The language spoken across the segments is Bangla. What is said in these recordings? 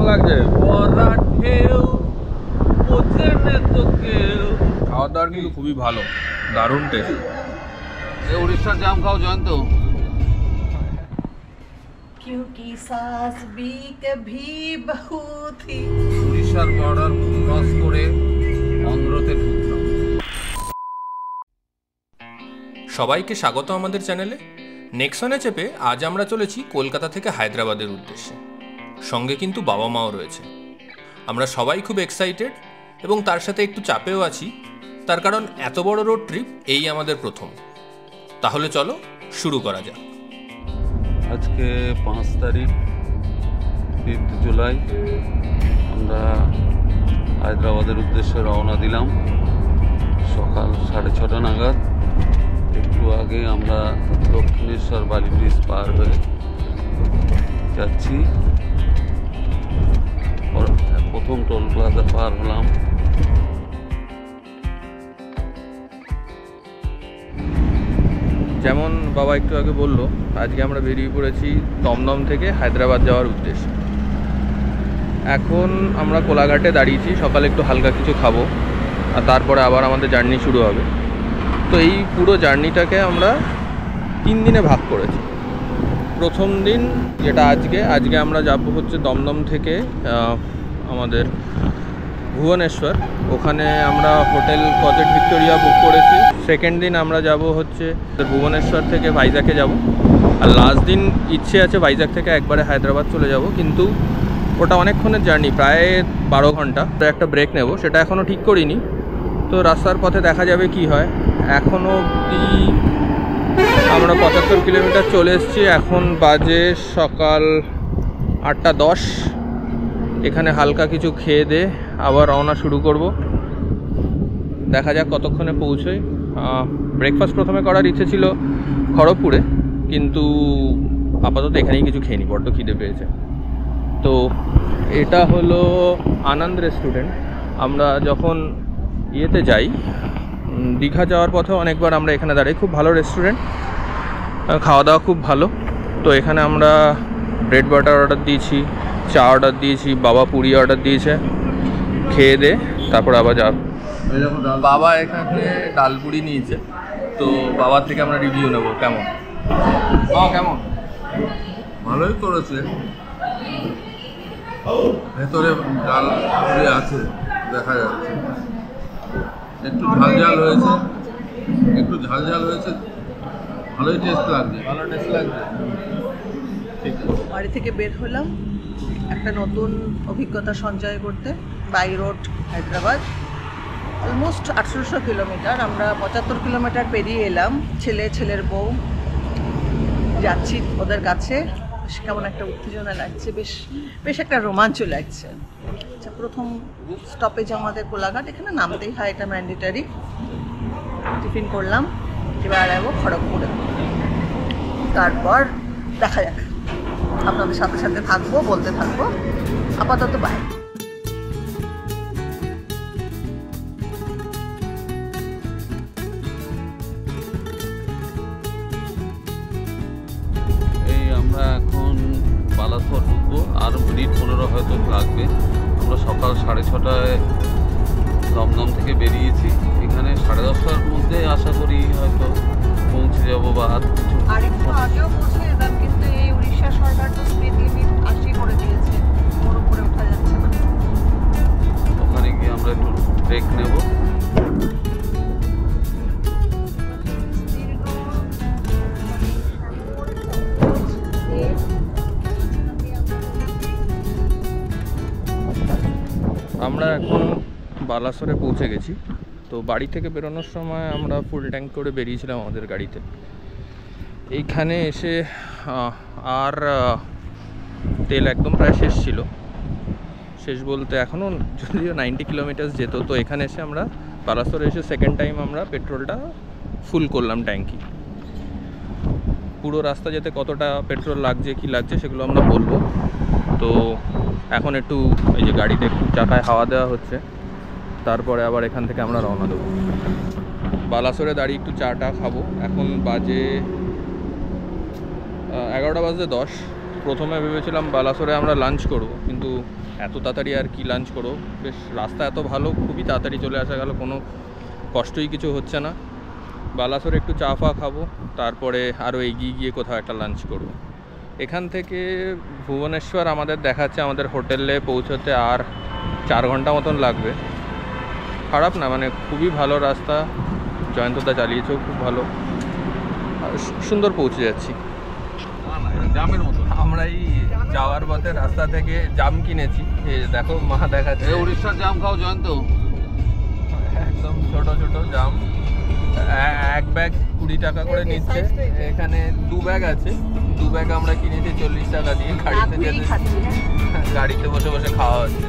লাগছে? খাওয়া দাওয়ার কিন্তু খুবই ভালো, দারুণ টেস্ট। উড়িষ্যার জাম খাও জয়ন্ত। क्योंकि सास भी कभी बहू थी। উড়িষ্যার বর্ডার ক্রস করে অন্ধ্রতে ঢুকলাম। সবাইকে স্বাগত আমাদের চ্যানেলে। নেক্সনে চেপে আজ আমরা চলেছি কলকাতা থেকে হায়দ্রাবাদের উদ্দেশ্যে। সঙ্গে কিন্তু বাবা মাও রয়েছে। আমরা সবাই খুব এক্সাইটেড এবং তার সাথে একটু চাপেও আছি, তার কারণ এত বড় রোড ট্রিপ এই আমাদের প্রথম। তাহলে চলো শুরু করা যাক। আজকে 5 তারিখ 5 জুলাই, আমরা হায়দ্রাবাদের উদ্দেশ্যে রওনা দিলাম সকাল 6:30 নাগাদ। একটু আগে আমরা দক্ষিণেশ্বর বালি ব্রিজ পার হয়ে যাচ্ছি। প্রথম টোল প্লাজা পার হলাম। যেমন বাবা একটু আগে বললো, আজকে আমরা বেরিয়ে পড়েছি দমদম থেকে হায়দ্রাবাদ যাওয়ার উদ্দেশ্যে। এখন আমরা কোলাঘাটে দাঁড়িয়েছি, সকালে একটু হালকা কিছু খাবো আর তারপরে আবার আমাদের জার্নি শুরু হবে। তো এই পুরো জার্নিটাকে আমরা 3 দিনে ভাগ করেছি। প্রথম দিন যেটা আজকে আমরা যাব হচ্ছে দমদম থেকে আমাদের ভুবনেশ্বর, ওখানে আমরা হোটেল কজেট ভিক্টোরিয়া বুক করেছি। সেকেন্ড দিন আমরা যাব হচ্ছে ভুবনেশ্বর থেকে ভাইজ্যাগে যাব, আর লাস্ট দিন ইচ্ছে আছে ভাইজ্যাগ থেকে একবারে হায়দ্রাবাদ চলে যাব, কিন্তু ওটা অনেকক্ষণের জার্নি, প্রায় 12 ঘন্টা। তো একটা ব্রেক নেব, সেটা এখনও ঠিক করিনি। তো রাস্তার পথে দেখা যাবে কি হয়। এখনও অবধি আমরা 75 কিলোমিটার চলে এসেছি। এখন বাজে সকাল 8:10। এখানে হালকা কিছু খেয়ে দে আবার রওনা শুরু করব। দেখা যাক কতক্ষণে পৌঁছোই। ব্রেকফাস্ট প্রথমে করার ইচ্ছে ছিল খড়গপুরে, কিন্তু আপাতত এখানেই কিছু খেয়ে নি, বড্ড খিদে পেয়েছে। তো এটা হলো আনন্দ রেস্টুরেন্ট। আমরা যখন ইয়েতে যাই, দীঘা যাওয়ার পথে অনেকবার আমরা এখানে দাঁড়াই। খুব ভালো রেস্টুরেন্ট, খাওয়া দাওয়া খুব ভালো। তো এখানে আমরা ব্রেড বাটার অর্ডার দিয়েছি, চা অর্ডার দিয়েছি, বাবা পুরি অর্ডার দিয়েছে। খেয়ে দে তারপর আবার যাব। বাবা এখানে ডাল পুরি নিয়েছে, তো বাবার থেকে আমরা রিভিউ নেব কেমন। কেমন? ভালোই করেছে, ভেতরে ডাল পুরি আছে দেখা যাচ্ছে। একটু ঝাল হয়েছে, ভালোই টেস্ট লাগছে। ঠিক। বাড়ি থেকে বের হলাম একটা নতুন অভিজ্ঞতা সঞ্চয় করতে। By road Hyderabad, almost 1800 kilometre. আমরা 75 কিলোমিটার পেরিয়ে এলাম। ছেলের বউ যাচ্ছি ওদের কাছে। বেশ কেমন একটা উত্তেজনা লাগছে, বেশ একটা রোমাঞ্চ লাগছে। আচ্ছা, প্রথম স্টপেজ আমাদের কোলাঘাট, এখানে নামতেই হয়, এটা ম্যান্ডেটারি। টিফিন করলাম, এবার যাবো খড়গপুরে। তারপর দেখা যাক, আপনাদের সাথে সাথে থাকবো, বলতে থাকবো। আপাতত বাই। এই আমরা এখন বালাসোর ঢুকবো, আর মিনিট 15 হয়তো লাগবে। আমরা সকাল 6:30টায় দমদম থেকে বেরিয়েছি। এখানে 10:30টার মধ্যে আশা করি হয়তো পৌঁছে যাবো, বা আর একটু আগেও পৌঁছে যেতাম, কিন্তু এই উড়িষ্যা সরকার তো স্পিড লিমিট 80 করে দিয়েছে, ওর উপরে ওঠা যাচ্ছে না। ওখানে গিয়ে আমরা একটু ব্রেক নেব। আমরা এখন বালাসোরে পৌঁছে গেছি। তো বাড়ি থেকে বেরোনোর সময় আমরা ফুল ট্যাঙ্ক করে বেরিয়েছিলাম আমাদের গাড়িতে। এইখানে এসে আর তেল একদম প্রায় শেষ ছিল। শেষ বলতে এখনও যদিও 90 কিলোমিটার যেত। তো এখানে এসে আমরা বালাসোরে এসে সেকেন্ড টাইম আমরা পেট্রোলটা ফুল করলাম ট্যাঙ্কি। পুরো রাস্তা যেতে কতটা পেট্রোল লাগছে কি লাগছে সেগুলো আমরা বলবো। তো এখন একটু এই যে গাড়িতে একটু চাকায় হাওয়া দেওয়া হচ্ছে, তারপরে আবার এখান থেকে আমরা রওনা দেবো। বালাসোরে দাঁড়িয়ে একটু চাটা খাবো। এখন বাজে 11:10। প্রথমে ভেবেছিলাম বালাসোরে আমরা লাঞ্চ করব, কিন্তু কিন্তু এত তাড়াতাড়ি আর কি লাঞ্চ করো, বেশ রাস্তা এত ভালো, খুবই তাড়াতাড়ি চলে আসা গেল, কোনো কষ্টই কিছু হচ্ছে না। বালাসোরে একটু চা ফা খাবো, তারপরে আরও এগিয়ে গিয়ে কোথাও একটা লাঞ্চ করব। এখান থেকে ভুবনেশ্বর আমাদের দেখাচ্ছে আমাদের হোটেলে পৌঁছতে আর 4 ঘন্টা মতন লাগবে। খারাপ না, মানে খুবই ভালো রাস্তা, জয়ন্তদা চালিয়েছেও খুব ভালো, সুন্দর পৌঁছে যাচ্ছি। জামের মতো আমরা এই যাওয়ার পথে রাস্তা থেকে জাম কিনেছি, দেখো মা দেখাচ্ছে। উড়িষ্যার জাম খাও জয়ন্ত, একদম ছোট ছোট জাম, 1 ব্যাগ 20 টাকা করে নিচ্ছে। এখানে 2 ব্যাগ আছে, 2 ব্যাগ আমরা কিনেছি 40 টাকা দিয়ে। গাড়িতে বসে বসে খাওয়া হচ্ছে।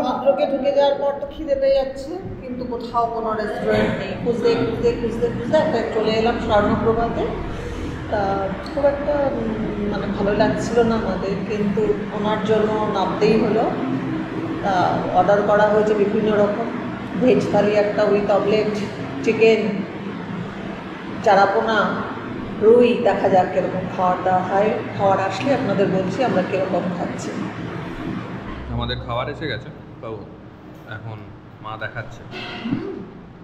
ভদ্রকে ঢুকে যাওয়ার পর তো খিদে পেয়ে যাচ্ছে, কিন্তু কোথাও কোনো রেস্টুরেন্ট নেই। খুঁজতে খুঁজতে খুঁজতে খুঁজতে একটা চলে এলাম স্বর্ণপ্রভাতে। তা খুব একটা মানে ভালো লাগছিল না আমাদের, কিন্তু ওনার জন্য নামতেই হলো। তা অর্ডার করা হয়েছে বিভিন্ন রকম ভেজ থালি, একটা উইথ অমলেট, চিকেন, চারাপোনা, রুই। দেখা যাক কীরকম খাওয়ার দাওয়া হয়। খাওয়ার আসলে আপনাদের বলছি আমরা কীরকম খাচ্ছি। আমাদের খাবার এসে গেছে বাবু, এখন মা দেখাচ্ছে।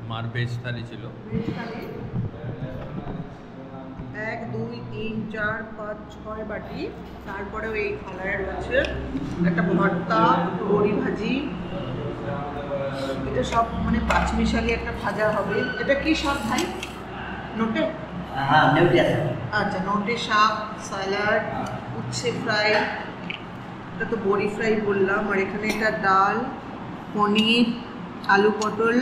মার ভেজ থালি ছিল 1 2 3 4 5 6 বাটি। তারপরে এই থালায় রয়েছে একটা ভর্তা, বড়ি ভাজি, এটা সব মানে পাঁচমিশালি একটা ভাজা হবে। এটা কি শাক ভাই? নোটে? হ্যাঁ, নেউটি আছে। আচ্ছা, নোটে শাক, স্যালাড, উচ্ছে ফ্রাই, এটা তো বড়ি ফ্রাই বললাম। আর এখানে এটা ডাল, পনির, আলু পটল,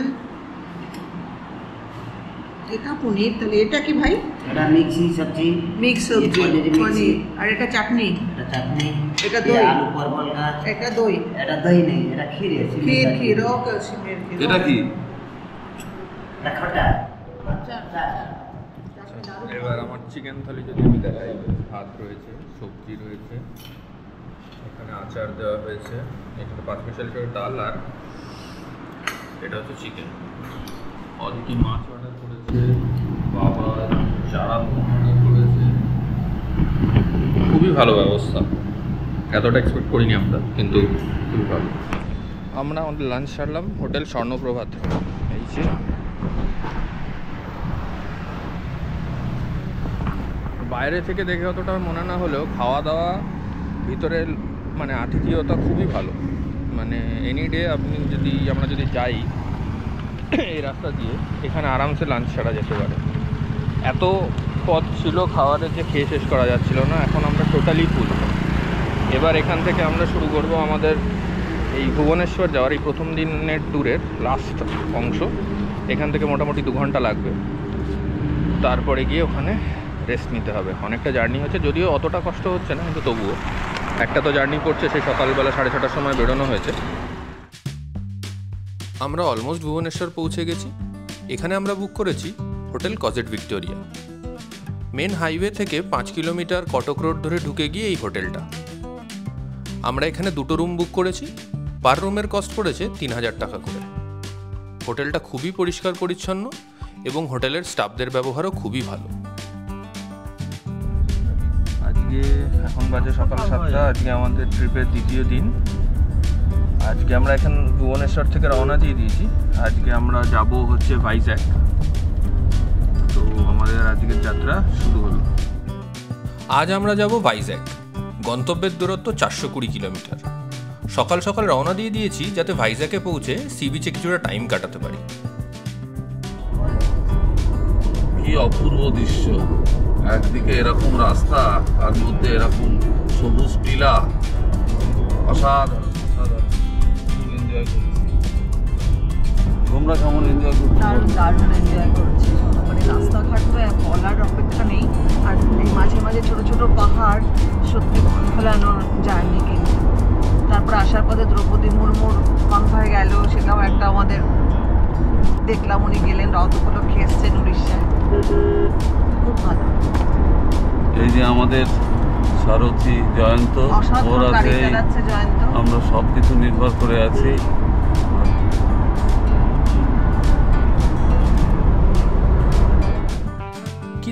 এটা পনির। তাহলে এটা কি ভাই? এটা মিক্সি সবজি, মিক্স সবজি, পনির। আর এটা চাটনি, এটা চাটনি, এটা দই, আলু পরবল গাছ, এটা দই, এটা দই নেই, এটা ক্ষীর আছে। ক্ষীর, ক্ষীর ও ক্যালসিয়ামের ক্ষীর। এটা কি? এটা খটা। আচ্ছা, এবার আমার চিকেন থালি যদি আমি দেখাই, ভাত রয়েছে, সবজি রয়েছে, এখানে আচার দেওয়া হয়েছে, এখানে 5 মিশালি করে ডাল, আর এটা হচ্ছে চিকেন। অদিতি মাছ অর্ডার করেছে, বাবা চারা অর্ডার করেছে। খুবই ভালো ব্যবস্থা, এতটা এক্সপেক্ট করিনি আমরা, কিন্তু খুবই ভালো। আমরা আমাদের লাঞ্চ সারলাম হোটেল স্বর্ণপ্রভাত। এই যে বাইরে থেকে দেখে অতটা মনে না হলেও খাওয়া দাওয়া ভিতরে মানে আতিথেয়তা খুবই ভালো। মানে এনি ডে আমরা যদি যাই এই রাস্তা দিয়ে, এখানে আরামসে লাঞ্চ সারা যেতে পারে। এত পথ ছিল খাওয়ারের যে খেয়ে শেষ করা যাচ্ছিল না, এখন আমরা টোটালি ফুল। এবার এখান থেকে আমরা শুরু করব আমাদের এই ভুবনেশ্বর যাওয়ার এই প্রথম দিনের ট্যুরের লাস্ট অংশ। এখান থেকে মোটামুটি 2 ঘন্টা লাগবে, তারপরে গিয়ে ওখানে রেস্ট নিতে হবে। অনেকটা জার্নি হচ্ছে, যদিও অতটা কষ্ট হচ্ছে না, কিন্তু তবুও একটা তো জার্নি করছে। সেই সকালবেলা 6:30টার সময় বেরোনো হয়েছে। আমরা অলমোস্ট ভুবনেশ্বর পৌঁছে গেছি। এখানে আমরা বুক করেছি হোটেল কজেট ভিক্টোরিয়া। মেন হাইওয়ে থেকে 5 কিলোমিটার কটক রোড ধরে ঢুকে গিয়ে এই হোটেলটা। আমরা এখানে 2টো রুম বুক করেছি, পার রুমের কস্ট পড়েছে 3000 টাকা করে। হোটেলটা খুবই পরিষ্কার পরিচ্ছন্ন এবং হোটেলের স্টাফদের ব্যবহারও খুবই ভালো। আজকে এখন বাজে সকাল 7টা। আজকে আমাদের ট্রিপের দ্বিতীয় দিন। আজকে আমরা এখন ভুবনেশ্বর থেকে রওনা দিয়ে দিয়েছি। আজকে আমরা যাব হচ্ছে ভাইজ্যাক। তো আমাদের আজকের যাত্রা শুরু হলো। আজ আমরা যাব ভাইজ্যাক। গন্তব্যের দূরত্ব 420 কিলোমিটার। সকাল সকাল রওনা দিয়ে দিয়েছি যাতে ভাইজ্যাকে পৌঁছে সি বিচে কিছুটা টাইম কাটাতে পারি। কি অপূর্ব দৃশ্য! একদিকে এরকম রাস্তা, আর মধ্যে এরকম সবুজ টিলা, অসাধারণ অসাধারণ। এনজয় করছি। তোমরা কেমন এনজয় করছো? দারুণ এনজয় করছি। মানে রাস্তাঘাট তো বলার অপেক্ষা নেই। আর এই মাঝে মাঝে ছোট ছোট পাহাড়, সত্যি মন ভোলানোর জার্নি। কিন্তু তারপর আসার পথে দ্রৌপদী মুর্মুর কনভয় গেল, সেটাও একটা আমাদের দেখলাম। উনি গেলেন রথ উপলক্ষে, এসছেন উড়িষ্যায়, খুব ভালো। এই যে আমাদের সারথি জয়ন্ত, ওর আছে জয়ন্ত। আমরা সব কিছু নির্ভর করে আছি।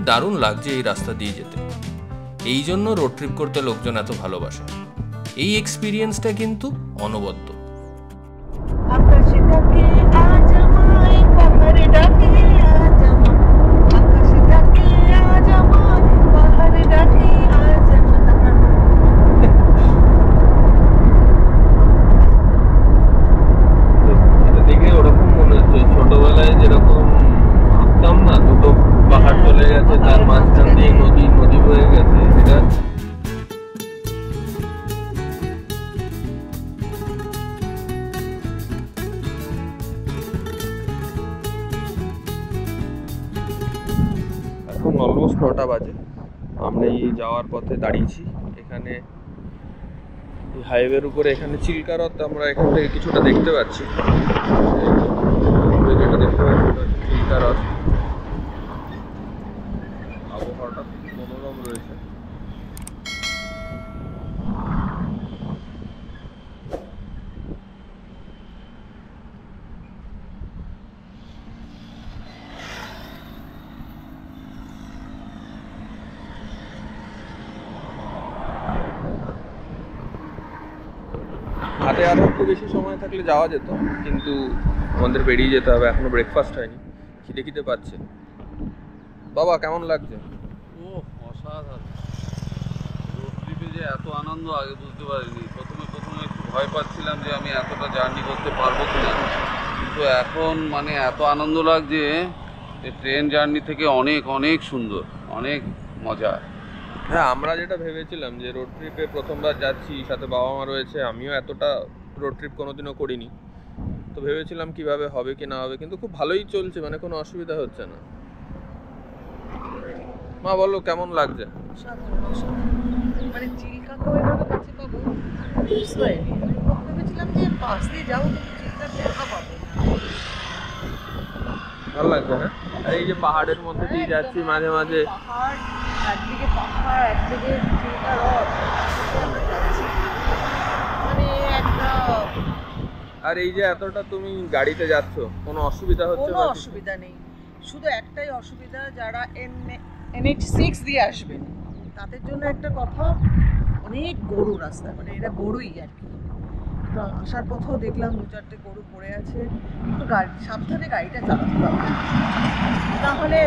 দারুণ লাগছে এই রাস্তা দিয়ে যেতে। এই জন্য রোড ট্রিপ করতে লোকজন এত ভালোবাসে। এই এক্সপিরিয়েন্সটা কিন্তু অনবদ্য। আকাশে ডাকে আজ আমায়, পাহাড়ে ডাকে আজ আমায়, আকাশে ডাকে আজ আমায়, পাহাড়ে ডাকে আজ আমায়। এটা দেখে ওরকম মনে হচ্ছে ছোটবেলায় যেরকম ভাবতাম না দুটো পাহাড় চলে গেছে, তার মাঝখান দিয়ে নদী নদী হয়ে গেছে। এটা এখন অলমোস্ট 9টা বাজে। আমরা এই যাওয়ার পথে দাঁড়িয়েছি এখানে হাইওয়ের উপরে। এখানে চিল্কা হ্রদ আমরা এখান থেকে কিছুটা দেখতে পাচ্ছি। যেটা দেখতে পাচ্ছি চিল্কা হ্রদ। আবহাওয়াটা খুব মনোরম রয়েছে। হাতে আর একটু বেশি সময় থাকলে যাওয়া যেত, কিন্তু আমাদের বেরিয়ে যেতে হবে। এখনো ব্রেকফাস্ট হয়নি, খিদে খিদে পাচ্ছে। বাবা কেমন লাগছে? ও অসাধারণ। রোড ট্রিপে যে এত আনন্দ আগে বুঝতে পারিনি। প্রথমে একটু ভয় পাচ্ছিলাম যে আমি এতটা জার্নি করতে পারবো কিনা, কিন্তু এখন মানে এত আনন্দ লাগছে। ট্রেন জার্নি থেকে অনেক অনেক সুন্দর, অনেক মজা। হ্যাঁ, আমরা যেটা ভেবেছিলাম যে রোড ট্রিপে প্রথমবার যাচ্ছি, সাথে বাবা মা রয়েছে, আমিও এতটা রোড ট্রিপ কোনোদিনও করিনি, তো ভেবেছিলাম কিভাবে হবে কি না হবে, কিন্তু খুব ভালোই চলছে, মানে কোনো অসুবিধা হচ্ছে না। মা বলো কেমন লাগছে? মানে চিল্কাকে ওইভাবে কাছে পাবো বুঝতে পারিনি। আমি ভেবেছিলাম যে পাশ দিয়ে যাবো, কিন্তু চিল্কার দেখা পাবো না। ভালো লাগছে না? আর এই যে পাহাড়ের মধ্যে দিয়ে যাচ্ছি, মাঝে মাঝে পাহাড়, একদিকে পাহাড়, একদিকে চিল্কা হ্রদ, মানে একটা। আর এই যে এতটা তুমি গাড়িতে যাচ্ছ, কোনো অসুবিধা হচ্ছে? কোনো অসুবিধা নেই, শুধু একটাই অসুবিধা, যারা NH6 দিয়ে আসবেন তাদের জন্য একটা কথা, অনেক গরু রাস্তা, মানে এটা গরুই আর কি। তো আসার পথেও দেখলাম 2-4টে গরু পড়ে আছে, একটু সাবধানে গাড়িটা চালাতে হবে, তাহলে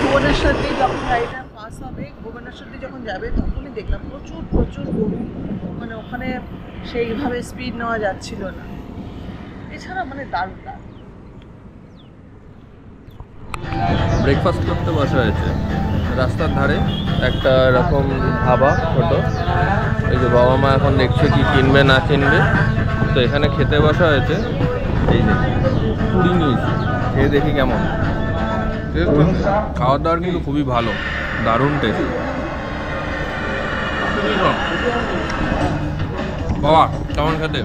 ভুবনেশ্বর দিয়ে যখন গাড়িটা পাস হবে, ভুবনেশ্বর দিয়ে যখন যাবে তখনই দেখলাম প্রচুর গরু, মানে ওখানে সেইভাবে স্পিড নেওয়া যাচ্ছিল না। এছাড়া মানে দারুণ। ব্রেকফাস্ট করতে বসা হয়েছে রাস্তার ধারে একটা এরকম ধাবা ছোট। এই যে বাবা মা এখন দেখছে কি কিনবে না কিনবে, তো এখানে খেতে বসা হয়েছে। এই যে পুরি নিয়েছি, খেয়ে দেখি কেমন। খাওয়া দাওয়ার কিন্তু খুবই ভালো, দারুণ টেস্ট। বাবা কেমন খেতে?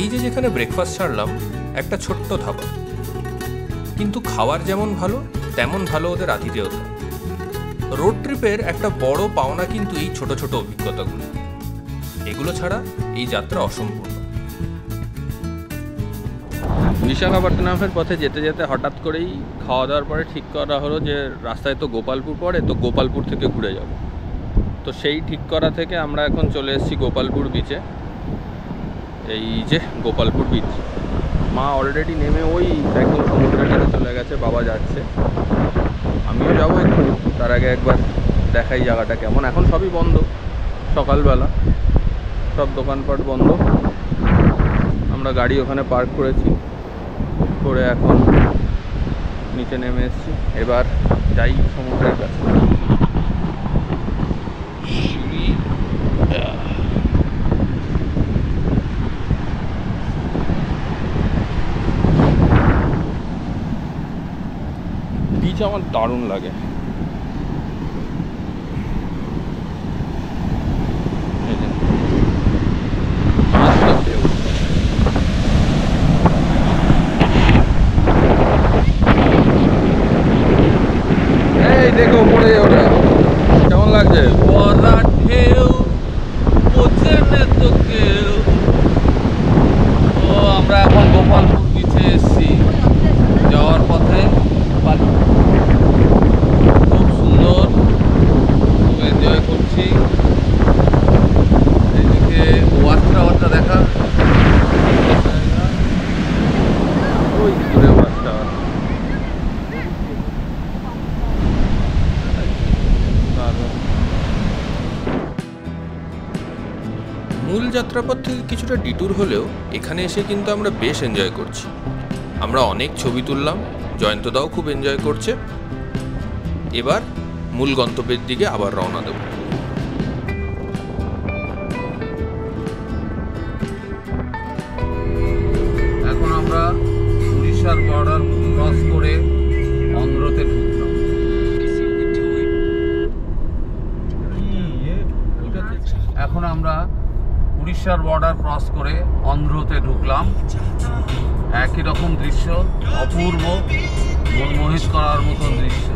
এই যে যেখানে ব্রেকফাস্ট ছাড়লাম, একটা ছোট্ট ধাবা, কিন্তু খাওয়ার যেমন ভালো তেমন ভালো ওদের আতিথেয়তা। রোড ট্রিপের একটা বড় পাওনা কিন্তু এই ছোট ছোট অভিজ্ঞতাগুলো, এগুলো ছাড়া এই যাত্রা অসম্পূর্ণ। বিশাখাপত্তনমের পথে যেতে যেতে হঠাৎ করেই খাওয়া দাওয়ার পরে ঠিক করা হলো যে রাস্তায় তো গোপালপুর পড়ে, তো গোপালপুর থেকে ঘুরে যাব। তো সেই ঠিক করা থেকে আমরা এখন চলে এসেছি গোপালপুর বিচে। এই যে গোপালপুর বিচ, মা অলরেডি নেমে ওই একদম সমুদ্রের কাছে চলে গেছে, বাবা যাচ্ছে, আমিও যাবো একটু। তার আগে একবার দেখাই জায়গাটা কেমন। এখন সবই বন্ধ, সকালবেলা সব দোকানপাট বন্ধ। আমরা গাড়ি ওখানে পার্ক করেছি, করে এখন নিচে নেমে এসেছি। এবার যাই সমুদ্রের কাছে। বিচ আমার দারুণ লাগে। যাত্রাপথ থেকে কিছুটা ডিটুর হলেও এখানে এসে কিন্তু আমরা বেশ এনজয় করছি। আমরা অনেক ছবি তুললাম, জয়ন্তদাও খুব এনজয় করছে। এবার মূল গন্তব্যের দিকে আবার রওনা দেব। এখন আমরা উড়িষ্যার বর্ডার ক্রস করে অন্ধ্রতে ঢুকলাম। এখন আমরা উড়িষ্যার বর্ডার ক্রস করে অন্ধ্রতে ঢুকলাম। একই রকম দৃশ্য, অপূর্ব, মনমোহিত করার মতন দৃশ্য।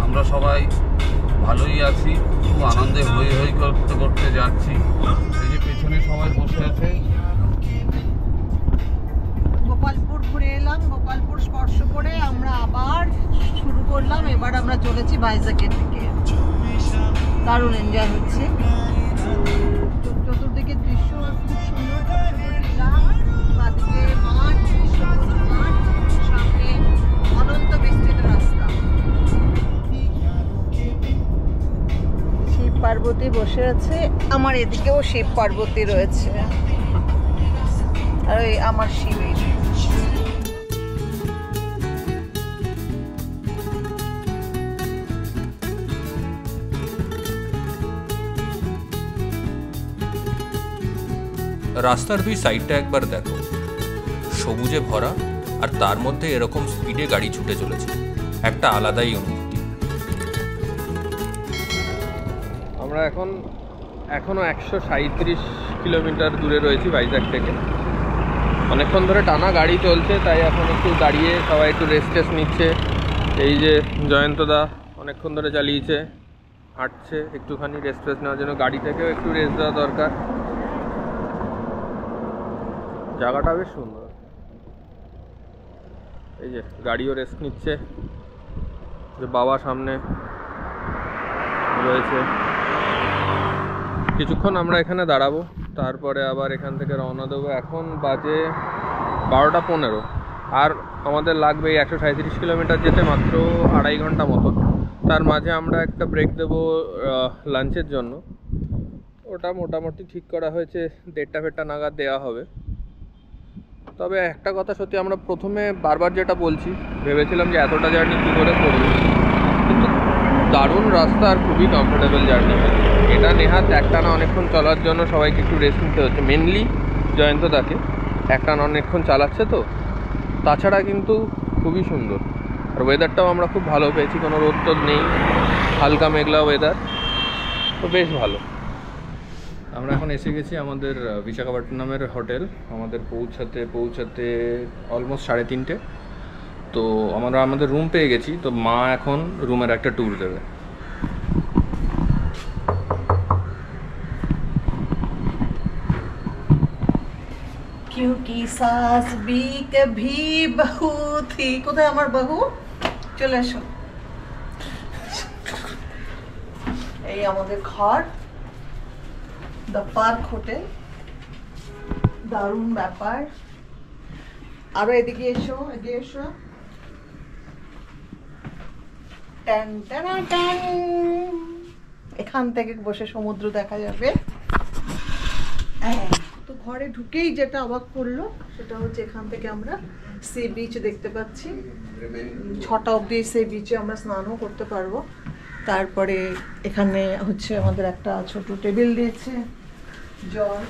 আমরা সবাই ভালোই আছি, খুব আনন্দে হই হই করতে করতে যাচ্ছি। এই যে পেছনে সবাই বসে আছে। গোপালপুর ঘুরে এলাম, গোপালপুর স্পর্শ করে আমরা আবার শুরু করলাম। এবার আমরা চলেছি ভাইজ্যাগের দিকে। দারুণ এনজয় হচ্ছে, চতুর্দিকে দৃশ্য খুব সুন্দর, ছোট ছোট টিলা, বাদিকে মাঠ, সবুজ মাঠ, সামনে অনন্ত বিস্তৃত রাস্তা। শিব পার্বতী বসে আছে, আমার এদিকেও শিব পার্বতী রয়েছে, আর এই আমার শিবের। রাস্তার দুই সাইডটা একবার দেখো, সবুজে ভরা, আর তার মধ্যে এরকম স্পিডে গাড়ি ছুটে চলেছে, একটা আলাদাই অনুভূতি। আমরা এখনো 137 কিলোমিটার দূরে রয়েছি ভাইজ্যাগ থেকে। অনেকক্ষণ ধরে টানা গাড়ি চলছে, তাই এখন একটু দাঁড়িয়ে সবাই একটু রেস্ট নিচ্ছে। এই যে জয়ন্তদা অনেকক্ষণ ধরে চালিয়েছে, হাঁটছে, একটুখানি রেস্ট নেওয়ার জন্য। গাড়ি থেকেও একটু রেস্ট দেওয়া দরকার। জায়গাটা বেশ সুন্দর। এই যে গাড়িও রেস্ট নিচ্ছে, যে বাবা সামনে রয়েছে। কিছুক্ষণ আমরা এখানে দাঁড়াবো, তারপরে আবার এখান থেকে রওনা দেবো। এখন বাজে 12টা 15, আর আমাদের লাগবে এই 137 কিলোমিটার যেতে মাত্র 2.5 ঘন্টা মতো। তার মাঝে আমরা একটা ব্রেক দেবো লাঞ্চের জন্য। ওটা মোটামুটি ঠিক করা হয়েছে, 1:30 নাগাদ দেওয়া হবে। তবে একটা কথা সত্যি, আমরা প্রথমে বারবার যেটা বলছি, ভেবেছিলাম যে এতটা জার্নি কী করে করবো, কিন্তু দারুণ রাস্তা আর খুবই কমফোর্টেবল জার্নি। এটা নেহাত একটানা অনেকক্ষণ চলার জন্য সবাইকে একটু রেস্ট নিতে হচ্ছে, মেনলি জয়ন্তদাকে। একটানা অনেকক্ষণ চালাচ্ছে তো, তাছাড়া কিন্তু খুবই সুন্দর। আর ওয়েদারটাও আমরা খুব ভালো পেয়েছি, কোনো রোদ টোদ নেই, হালকা মেঘলা ওয়েদার, তো বেশ ভালো। আমরা এখন এসে গেছি আমাদের বিশাখাপট্টনমের হোটেল। আমাদের পৌঁছাতে অলমোস্ট 3:30। তো আমরা আমাদের রুম পেয়ে গেছি। তো মা এখন রুমের একটা ট্যুর দেবে। क्योंकि सास भी कभी बहू थी। কোথায় আমার বহু? চলে আসো। এই আমাদের ঘর, দ্য পার্ক হোটেল। দারুণ ব্যাপার। আরো এদিকে এসো, এগিয়ে এসো। টান টান টান। এখান থেকে বসে সমুদ্র দেখা যাবে। তো ঘরে ঢুকেই যেটা অবাক করলো সেটা হচ্ছে এখান থেকে আমরা সি বিচ দেখতে পাচ্ছি। 6টা অবধি সি বিচে আমরা স্নানও করতে পারবো। তারপরে এখানে হচ্ছে আমাদের একটা ছোট টেবিল দিয়েছে, জল,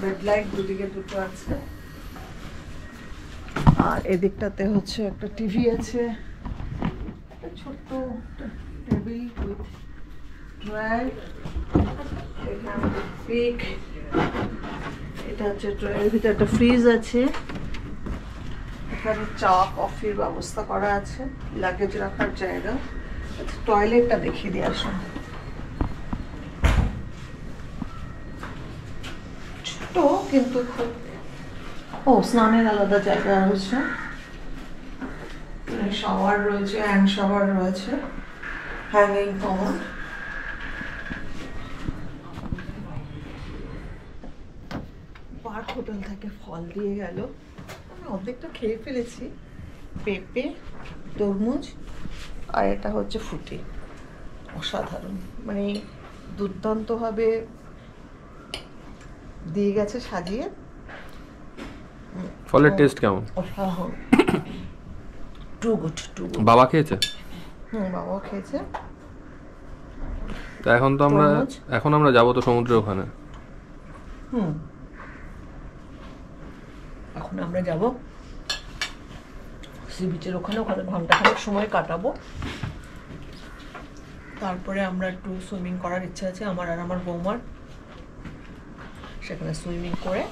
বেড লাইট দুদিকে দুটো আছে, আর এদিকটাতে হচ্ছে একটা টিভি আছে, একটা ছোট্ট টেবিল উইথ ড্রয়ার, এখানে পিক, এটা হচ্ছে ড্রয়ারের ভিতরে একটা ফ্রিজ আছে, এখানে চা কফির ব্যবস্থা করা আছে, লাগেজ রাখার জায়গা। টয়লেটটা দেখিয়ে দিয়ে আসুন। ছোট কিন্তু খুব, স্নানের আলাদা জায়গা রয়েছে, শাওয়ার রয়েছে, হ্যান্ড শাওয়ার রয়েছে, হ্যাঙ্গিং কমোড। পার্ক হোটেল থেকে ফল দিয়ে গেল, আমি অর্ধেকটা খেয়ে ফেলেছি। পেঁপে, তরমুজ, আর এটা হচ্ছে ফুটি। অসাধারণ, মানে দুর্দান্তভাবে দিয়ে গেছে সাজিয়ে। ফলের টেস্ট কেমন? Too good, too good. বাবা খেয়েছে? বাবাও খেয়েছে। তো এখন আমরা যাবো তো সমুদ্রের ওখানে। এখন আমরা যাব সি বিচের ওখানে ঘন্টাখানেক সময় কাটাবো। তারপরে আমরা একটু সুইমিং করার ইচ্ছা আছে আমার আর আমার বৌমার। সেখানে সুইমিং করে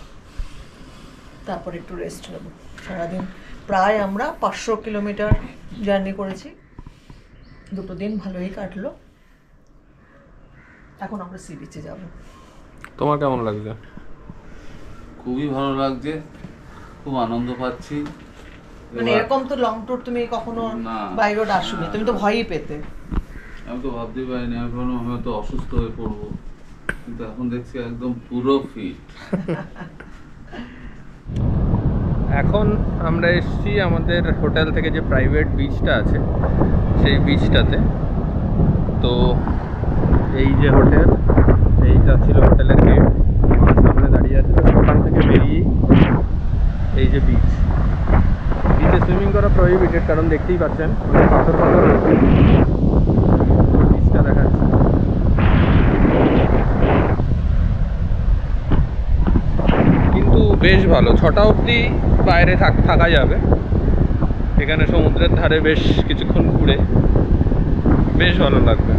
তারপরে একটু রেস্ট নেব। সারাদিন প্রায় আমরা 500 কিলোমিটার জার্নি করেছি, 2 দিন ভালোই কাটলো। এখন আমরা সি বিচে যাব। তোমার কেমন লাগছে? খুবই ভালো লাগছে, খুব আনন্দ পাচ্ছি। মানে এরকম তো লং ট্যুর তুমি কখনো না। বাই রোড আসোনি, তুমি তো ভয়ই পেতে। আমি তো ভাবতেই পারিনি এখন হয়তো অসুস্থ হয়ে পড়বো, কিন্তু এখন দেখছি একদম পুরো ফিট। এখন আমরা এসেছি আমাদের হোটেল থেকে যে প্রাইভেট বিচটা আছে সেই বিচটাতে। তো এই যে হোটেল, এইটা ছিল হোটেলের গেট, আমার সামনে দাঁড়িয়ে আছে। তো ওখান থেকে বেরিয়ে এই যে বিচে সুইমিং করা প্রহিবিটেড, কারণ দেখতেই পাচ্ছেন পাথর রয়েছে। বিচটা দেখাচ্ছে। কিন্তু বেশ ভালো, 6টা অবধি বাইরে থাকা যাবে। এখানে সমুদ্রের ধারে বেশ কিছুক্ষণ ঘুরে বেশ ভালো লাগবে।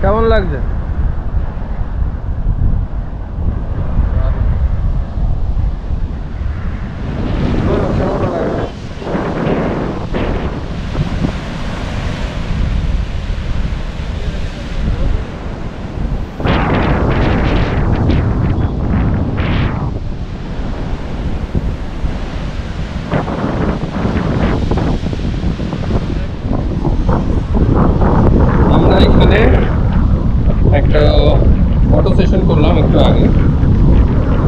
কেমন লাগছে? আমরা এখানে একটা ফটো সেশন করলাম একটু আগে।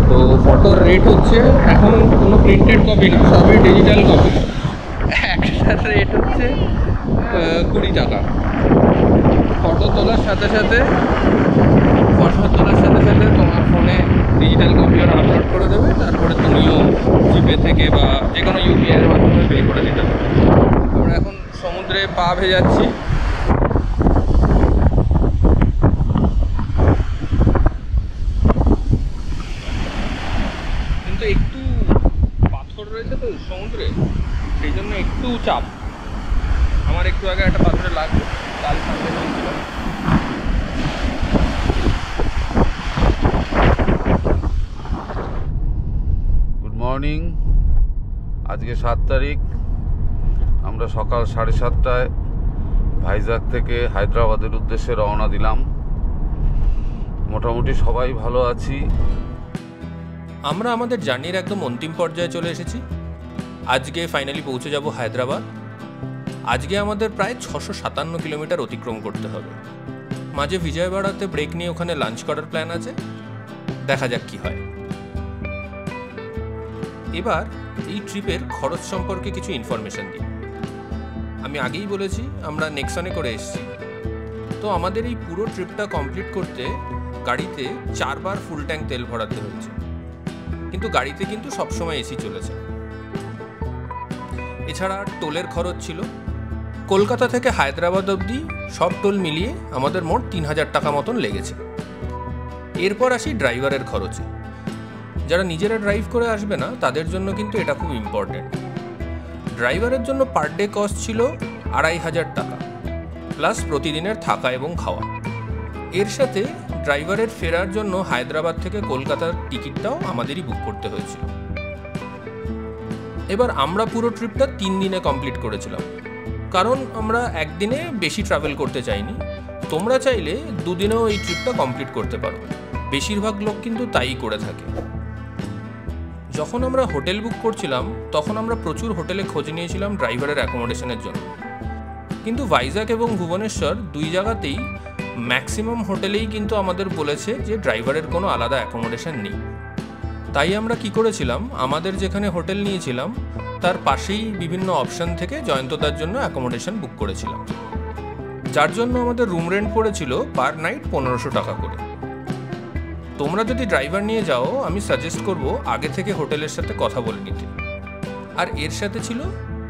তো ফটোর রেট হচ্ছে, এখন কোনো প্রিন্টেড কপি না, সবই ডিজিটাল কপি। একটার রেট হচ্ছে 20 টাকা। ফটো তোলার সাথে সাথে তোমার ফোনে ডিজিটাল কপি ওরা আপলোড করে দেবে। তারপরে তুমিও জিপে থেকে বা যে কোনো ইউপিআই এর মাধ্যমে পে করে দিতে পারো। আমরা এখন সমুদ্রে পা ভেজাচ্ছি। কিন্তু একটু পাথর রয়েছে তো সমুদ্রে, সেই জন্য একটু চাপ। আমার একটু আগে একটা পাথরে লাগলো, কাল সামনে ছিল। Good morning. আজকে 7 তারিখ। আমরা সকাল 7:30টায় ভাইজাগ থেকে হায়দ্রাবাদের উদ্দেশ্যে রওনা দিলাম। মোটামুটি সবাই ভালো আছি। আমরা আমাদের জার্নির একদম অন্তিম পর্যায়ে চলে এসেছি। আজকে ফাইনালি পৌঁছে যাব হায়দ্রাবাদ। আজকে আমাদের প্রায় 657 কিলোমিটার অতিক্রম করতে হবে। মাঝে বিজয়বাড়াতে ব্রেক নিয়ে ওখানে লাঞ্চ করার প্ল্যান আছে, দেখা যাক কি হয়। এবার এই ট্রিপের খরচ সম্পর্কে কিছু ইনফরমেশন দিই। আমি আগেই বলেছি আমরা নেক্সনে করে এসেছি। তো আমাদের এই পুরো ট্রিপটা কমপ্লিট করতে গাড়িতে 4 বার ফুল ট্যাঙ্ক তেল ভরাতে হয়েছে, কিন্তু গাড়িতে কিন্তু সবসময় এসি চলেছে। এছাড়া টোলের খরচ ছিল। কলকাতা থেকে হায়দ্রাবাদ অবধি সব টোল মিলিয়ে আমাদের মোট 3000 টাকা মতন লেগেছে। এরপর আসি ড্রাইভারের খরচে। যারা নিজেরা ড্রাইভ করে আসবে না তাদের জন্য কিন্তু এটা খুব ইম্পর্টেন্ট। ড্রাইভারের জন্য পার ডে কস্ট ছিল 2500 টাকা, প্লাস প্রতিদিনের থাকা এবং খাওয়া। এর সাথে ড্রাইভারের ফেরার জন্য হায়দ্রাবাদ থেকে কলকাতার টিকিটটাও আমাদেরই বুক করতে হয়েছিল। এবার আমরা পুরো ট্রিপটা 3 দিনে কমপ্লিট করেছিলাম, কারণ আমরা একদিনে বেশি ট্রাভেল করতে চাইনি। তোমরা চাইলে 2 দিনেও এই ট্রিপটা কমপ্লিট করতে পারো। বেশিরভাগ লোক কিন্তু তাই করে থাকে। যখন আমরা হোটেল বুক করছিলাম তখন আমরা প্রচুর হোটেলে খোঁজ নিয়েছিলাম ড্রাইভারের অ্যাকোমোডেশনের জন্য, কিন্তু ভাইজাগ এবং ভুবনেশ্বর 2 জায়গাতেই ম্যাক্সিমাম হোটেলেই কিন্তু আমাদের বলেছে যে ড্রাইভারের কোনো আলাদা অ্যাকোমোডেশন নেই। তাই আমরা কি করেছিলাম, আমাদের যেখানে হোটেল নিয়েছিলাম তার পাশেই বিভিন্ন অপশন থেকে জয়ন্তদার জন্য অ্যাকোমোডেশন বুক করেছিলাম, যার জন্য আমাদের রুম রেন্ট পড়েছিল পার নাইট 1500 টাকা করে। তোমরা যদি ড্রাইভার নিয়ে যাও, আমি সাজেস্ট করব আগে থেকে হোটেলের সাথে কথা বলে নিতে। আর এর সাথে ছিল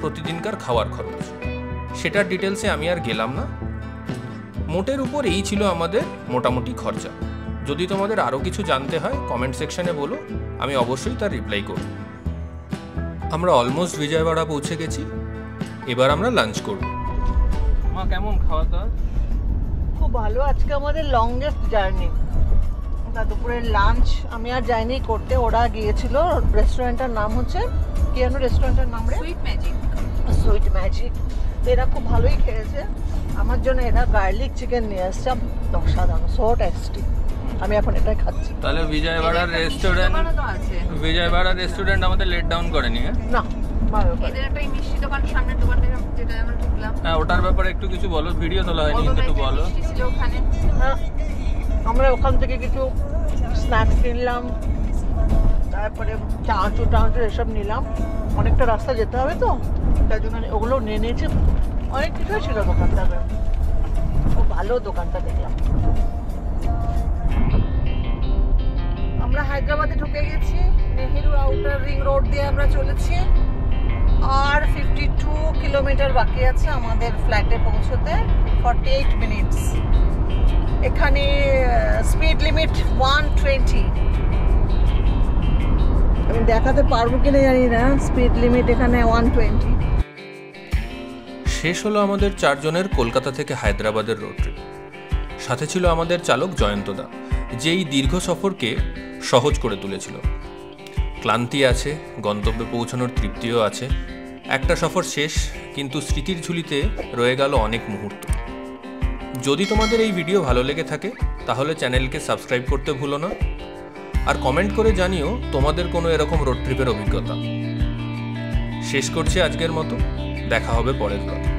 প্রতিদিনকার খাওয়ার খরচ, সেটার ডিটেলসে আমি আর গেলাম না। মোটের উপর এই ছিল আমাদের মোটামুটি খরচা। যদি তোমাদের আরও কিছু জানতে হয় কমেন্ট সেকশনে বলো, আমি অবশ্যই তার রিপ্লাই করব। আমরা অলমোস্ট বিজয়ওয়াড়া পৌঁছে গেছি, এবার আমরা লাঞ্চ করব। মা কেমন খাওয়া দাওয়া? খুব ভালো, আজকে আমাদের লংগেস্ট জার্নি। দুপুরের লাঞ্চ আমি আর যাইনি করতে, ওরা গিয়েছিল। রেস্টুরেন্টের নাম হচ্ছে কি যেন রেস্টুরেন্টের নাম রে? Sweet magic. এরা খুব ভালোই খেয়েছে। আমার জন্য এরা গার্লিক চিকেন নিয়ে আসছে, অসাধারণ, সো টেস্টি। আমি এখন এটাই খাচ্ছি। তাহলে বিজয়ওয়াড়ার রেস্টুরেন্ট আমাদের লেট ডাউন করেনি? না, ভালো। এদের একটা মিষ্টি দোকান, সামনের দোকানটা যেটা আমরা ঢুকলাম, হ্যাঁ, ওটার ব্যাপারে একটু কিছু বলো, ভিডিও তোলা হয়নি, একটু বলো। মিষ্টি ছিল ওখানে। হ্যাঁ, আমরা ওখান থেকে কিছু স্ন্যাক্স কিনলাম, তারপরে চানাচুর এসব নিলাম। অনেকটা রাস্তা যেতে হবে তো, তাই জন্য ওগুলো নিয়ে নিয়েছি। অনেক কিছুই ছিল দোকানটাতে, খুব ভালো দোকানটা দেখলাম। আমরা হায়দ্রাবাদে ঢুকে গেছি, নেহেরু আউটার রিং রোড দিয়ে আমরা চলেছি। আর 52 কিলোমিটার বাকি আছে আমাদের ফ্ল্যাটে পৌঁছতে, 48 মিনিটস। এখানে স্পিড লিমিট 120। আমি দেখাতে পারবো কিনা জানি না, স্পিড লিমিট এখানে 120। শেষ হলো আমাদের 4 জনের কলকাতা থেকে হায়দ্রাবাদের রোড ট্রিপ। সাথে ছিল আমাদের চালক জয়ন্তদা, যে এই দীর্ঘ সফরকে সহজ করে তুলেছিল। ক্লান্তি আছে, গন্তব্যে পৌঁছানোর তৃপ্তিও আছে। একটা সফর শেষ, কিন্তু স্মৃতির ঝুলিতে রয়ে গেল অনেক মুহূর্ত। যদি তোমাদের এই ভিডিও ভালো লেগে থাকে তাহলে চ্যানেলকে সাবস্ক্রাইব করতে ভুলো না, আর কমেন্ট করে জানিও তোমাদের কোনো এরকম রোড ট্রিপের অভিজ্ঞতা। শেষ করছি আজকের মতো, দেখা হবে পরের ব্লগে।